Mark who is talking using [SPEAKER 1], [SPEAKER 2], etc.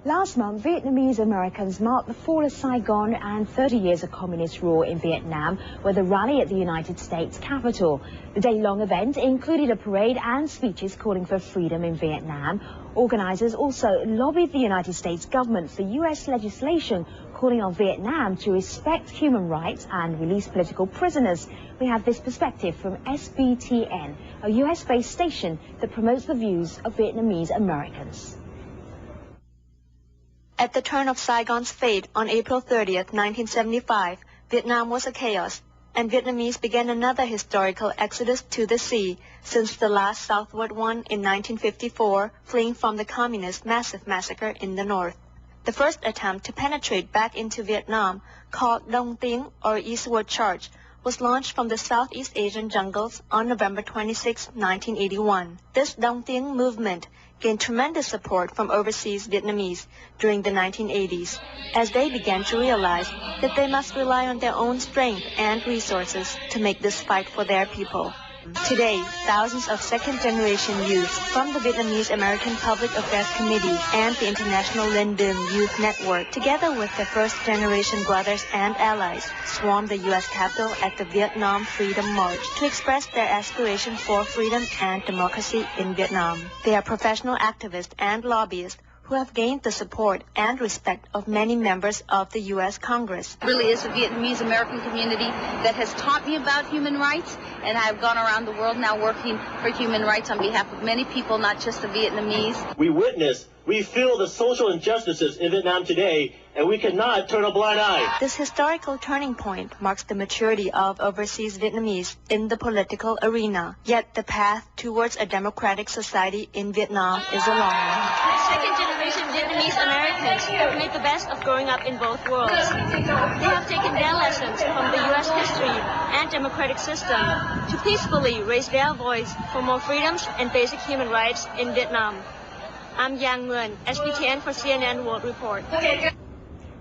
[SPEAKER 1] Last month, Vietnamese Americans marked the fall of Saigon and 30 years of communist rule in Vietnam with a rally at the United States Capitol. The day-long event included a parade and speeches calling for freedom in Vietnam. Organizers also lobbied the United States government for U.S. legislation calling on Vietnam to respect human rights and release political prisoners. We have this perspective from SBTN, a U.S.-based station that promotes the views of Vietnamese Americans.
[SPEAKER 2] At the turn of Saigon's fate on April 30th, 1975, Vietnam was a chaos, and Vietnamese began another historical exodus to the sea since the last southward one in 1954, fleeing from the communist massive massacre in the north. The first attempt to penetrate back into Vietnam, called Dong Tien or Eastward Charge, was launched from the Southeast Asian jungles on November 26, 1981. This Dong Tien movement gained tremendous support from overseas Vietnamese during the 1980s, as they began to realize that they must rely on their own strength and resources to make this fight for their people. Today, thousands of second-generation youth from the Vietnamese American Public Affairs Committee and the International Linh Dinh Youth Network, together with their first-generation brothers and allies, swarmed the U.S. Capitol at the Vietnam Freedom March to express their aspiration for freedom and democracy in Vietnam. They are professional activists and lobbyists who have gained the support and respect of many members of the U.S. Congress.
[SPEAKER 3] It really is a Vietnamese American community that has taught me about human rights, and I've gone around the world now working for human rights on behalf of many people, not just the Vietnamese.
[SPEAKER 4] We feel the social injustices in Vietnam today, and we cannot turn a blind eye.
[SPEAKER 2] This historical turning point marks the maturity of overseas Vietnamese in the political arena. Yet the path towards a democratic society in Vietnam is a long one.
[SPEAKER 5] Second-generation Vietnamese Americans have made the best of growing up in both worlds. They have taken their lessons from the U.S. history and democratic system to peacefully raise their voice for more freedoms and basic human rights in Vietnam. I'm Yang Nguyen, SBTN for CNN World Report.